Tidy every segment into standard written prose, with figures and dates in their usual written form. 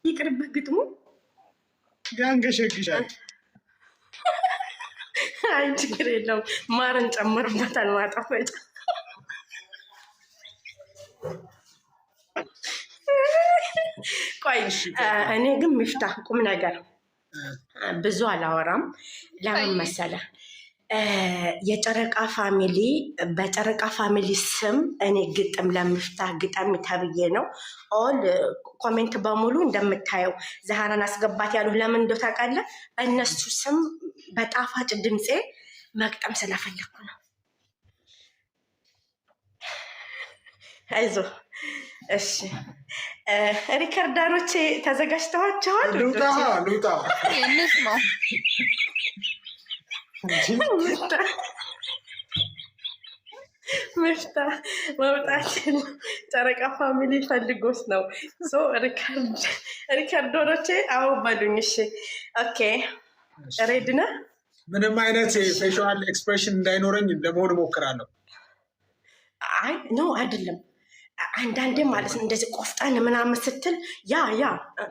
ይቅርብህ ግጥሙ ያንገሸግሻል። አይ ችግር የለውም። ማርን ጨምርበታል ማጣፈጫ። ቆይ እኔ ግን ሚፍታህ ቁም ነገር ብዙ አላወራም። ለምን መሰለህ? የጨረቃ ፋሚሊ በጨረቃ ፋሚሊ ስም እኔ ግጥም ለሚፍታህ ግጠም ተብዬ ነው። ኦል ኮሜንት በሙሉ እንደምታየው ዛህራን አስገባት ያሉ ለምን እንደው ታውቃለህ? በእነሱ ስም በጣፋጭ ድምፄ መግጠም ስለፈለኩ ነው። አይዞ እሺ። ሪከርዳሮቼ ተዘጋጅተዋቸዋል? ሉጣ እንስማው። ሚፍታህ መውጣችን ጨረቃ ፋሚሊ ፈልጎት ነው። ሪከርደሮቼ አዎ በሉኝ። እሺ ኦኬ፣ ሬድ ነህ? ምንም አይነት ፌሻል ኤክስፕሬሽን እንዳይኖረኝ ለመሆን እሞክራለሁ። አይ ኖ አይደለም። አንዳንዴ ማለት ነው እንደዚህ ቆፍጣን ምናምን ስትል ያ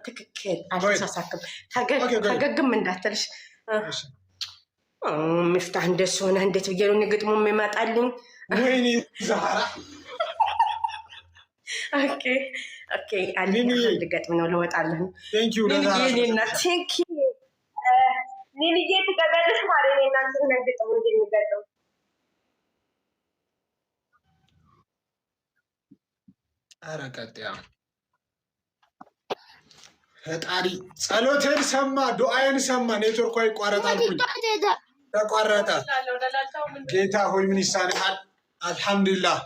ትክክል አልተሳሳክም። ፈገግም እንዳትልሽ። ሚፍታህ እንደሱ ሆነ እንዴት ብዬ ነው ግጥሙ የሚመጣልኝ? ወይኔ ዛህራ። ኦኬ አንድ ገጥም ነው ልወጣለን። ቴንኪው ለዛህራ። ኒኒዬ ትቀበልሽ ማለት ነው። እናንተ ግጥሙ እንደሚገጥም ኧረ ቀጥያ ፈጣሪ ጸሎቴን ሰማ፣ ዱዓዬን ሰማ። ኔትወርኳ ይቋረጣልኩኝ፣ ተቋረጠ። ጌታ ሆይ ምን ይሳንሃል? አልሐምዱሊላህ።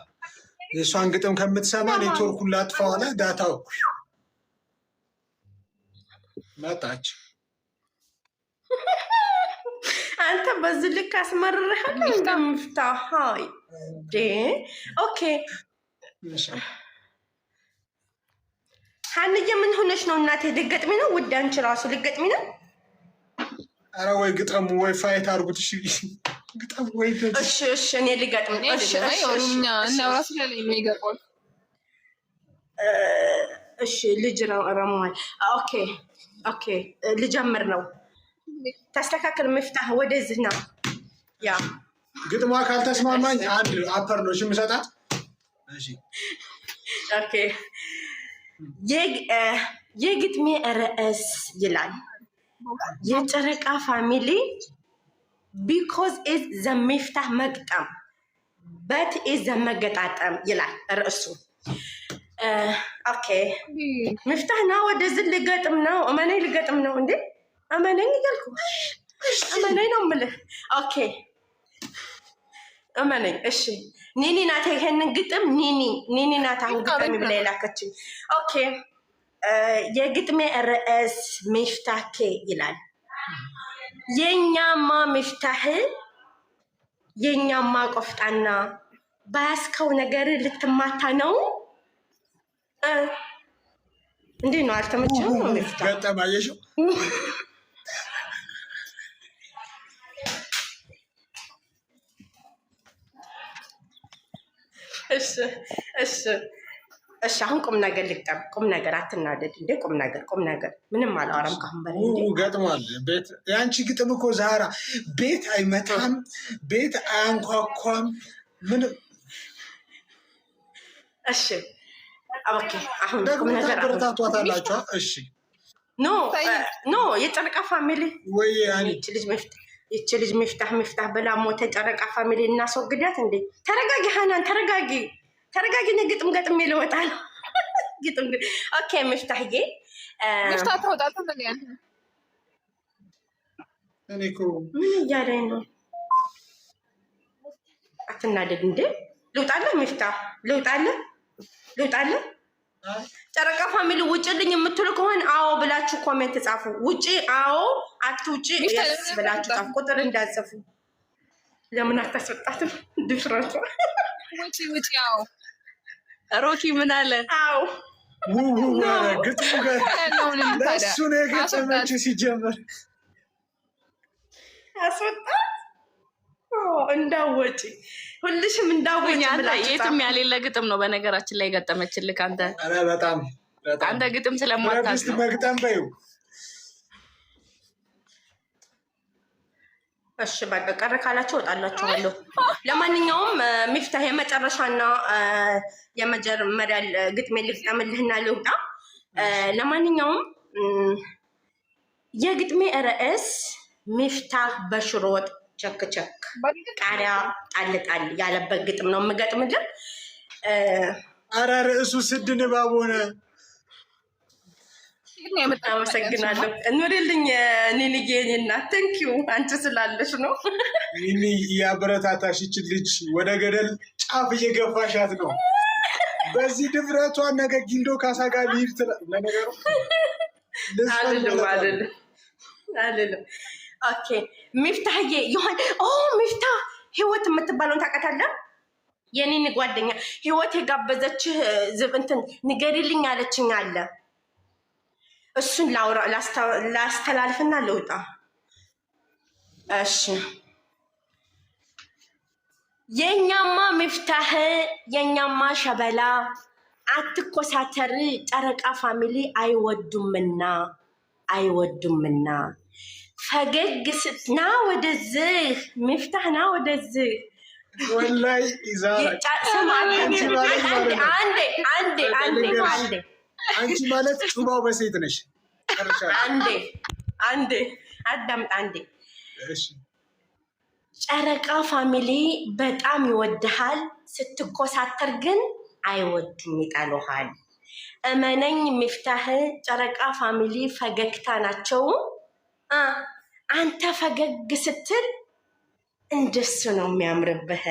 የእሷን ግጥም ከምትሰማ ኔትወርኩን ላጥፋው አለ። ዳታው መጣች። አንተ በዚህ ልክ አስመርረሃል እንደሚፍታህ። ኦኬ ሀንዬ ምን ሆነሽ ነው እናቴ? ልገጥሚ ነው ውድ? አንቺ ራሱ ልገጥሚ ነው? ኧረ ወይ ግጠሙ ወይ ፋይት አድርጉት። እሺ ግጠሙ ወይ እሺ እኔ ልገጥም። እሺ ልጅ ረሟል። ኦኬ ልጀምር ነው። ተስተካከል ሚፍታህ፣ ወደዚህ ነው። ያ ግጥሟ ካልተስማማኝ አንድ አፐር ነው የምሰጣት። እሺ ኦኬ የግጥሜ ርዕስ ይላል የጨረቃ ፋሚሊ ቢኮዝ ኢዝ ዘ ሚፍታህ መግጠም በት ኢዝ ዘ መገጣጠም ይላል ርዕሱ። ኦኬ ሚፍታህ ና ወደዚህ ልገጥም ነው። እመነኝ ልገጥም ነው እንዴ? እመነኝ እያልኩ እመነኝ ነው የምልህ። ኦኬ እመነኝ። እሺ ኒኒ ናት ይሄንን ግጥም ኒኒ ናት አሁን ግጥም ብላ የላከችኝ። ኦኬ የግጥሜ ርዕስ ሚፍታህ ኬ ይላል። የኛማ ሚፍታህ የኛማ ቆፍጣና ባያስከው ነገር ልትማታ ነው። እንዴ ነው አልተመቸም? ሚፍታህ ገጠም አየሽው? እሺ አሁን ቁም ነገር ልግጠም። ቁም ነገር አትናደድ እንዴ! ቁም ነገር ምንም አላወራም ካሁን በላይ። ገጥሟል። ቤት የአንቺ ግጥም እኮ ዛህራ ቤት አይመታም፣ ቤት አያንኳኳም ምንም። እሺ ኦኬ አሁን ቁም ነገር ታበረታቷታላችሁ። እሺ ኖ የጨረቃ ፋሚሊ ወይ ይቺ ልጅ ሚፍታህ ብላ ሞተ። ጨረቃ ፋሚሊ እናስወግዳት እንዴ? ተረጋጊ ሀናን ተረጋጊ። ግጥም ይለወጣ ነው ግጥም። ኦኬ ሚፍታህዬ ሚፍታህ ተወጣጣ ምን ያህል እኔ እኮ ምን እያለኝ ነው? አትናደድ እንዴ! ልውጣለህ ሚፍታህ ልውጣለህ። ጨረቃ ፋሚሊ ውጭልኝ የምትሉ ከሆነ አዎ ብላችሁ ኮሜንት ጻፉ። ውጪ አዎ፣ አትውጪ የስ ብላችሁ ጻፉ። ቁጥር እንዳጽፉ። ለምን አታስወጣትም? ድፍረቷ። ውጪ አዎ። ሮኪ ምን አለ? አዎ ግጥሙ ለእሱ ነው የገጠመችው። ሲጀመር አስወጣት እንዳወጪ ሁልሽም እንዳወጪ ብላ የትም ያሌለ ግጥም ነው በነገራችን ላይ ገጠመችልክ አንተ። ኧረ በጣም አንተ ግጥም ስለማታውቅ ነው። መግጠም በይው። እሺ በቃ ቀረ ካላችሁ እወጣላችኋለሁ። ለማንኛውም ሚፍታህ የመጨረሻና የመጀመሪያ ግጥሜ ልግጠምልህና ልውጣ። ለማንኛውም የግጥሜ ርዕስ ሚፍታህ በሽሮ ወጥ ቸክቸክ ቃሪያ ጣል ጣል ያለበት ግጥም ነው የምገጥምልህ። ኧረ ርዕሱ ስድ ንባብ ሆነ። አመሰግናለሁ። ኑሪልኝ ኒኒዬ፣ የእኔ እናት ቴንኪው። አንቺ ስላለሽ ነው። ኒኒ እያበረታታሽ ይችል ልጅ ወደ ገደል ጫፍ እየገፋሻት ነው። በዚህ ድፍረቷ ነገ ጊልዶ ካሳ ጋር ሊሄድ ለነገሩ አልልም። ኦኬ ሚፍታህዬ ይሆን ሚፍታህ ህይወት የምትባለውን ታውቃታለህ? የኔን ጓደኛ ህይወት የጋበዘችህ እንትን ንገሪልኝ አለችኝ አለ። እሱን ላስተላልፍና ልውጣ። እሺ የኛማ ሚፍታህ የኛማ ሸበላ አትኮሳተር ጨረቃ ፋሚሊ አይወዱምና ፈገግ ስትና ወደዚህ ሚፍታህ ና ወደዚህ ወላይ አንቺ ማለት ጩባው በሴት ነሽ። አንዴ አዳምጥ አንዴ። ጨረቃ ፋሚሊ በጣም ይወድሃል፣ ስትኮሳተር ግን አይወዱም፣ ይጠሉሃል። እመነኝ ሚፍታህ ጨረቃ ፋሚሊ ፈገግታ ናቸው። አንተ ፈገግ ስትል እንደሱ ነው የሚያምርብህ።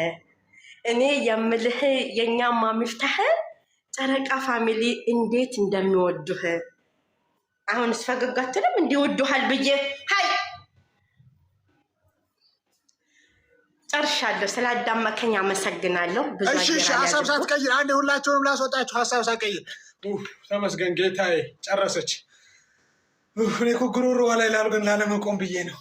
እኔ የምልህ የኛማ ሚፍታህ ጨረቃ ፋሚሊ እንዴት እንደሚወዱህ። አሁንስ ፈገግ አትልም? እንዲወዱሃል ብዬ ሀይ ጨርሻለሁ። ስላዳመከኝ አመሰግናለሁ። እሺ ሀሳብ ሳትቀይር አንዴ ሁላቸውንም ላስወጣችሁ። ሀሳብ ሳትቀይር ተመስገን ጌታዬ፣ ጨረሰች። እኔ እኮ ጉሮሮዋ ላይ ላለመቆም ብዬ ነው።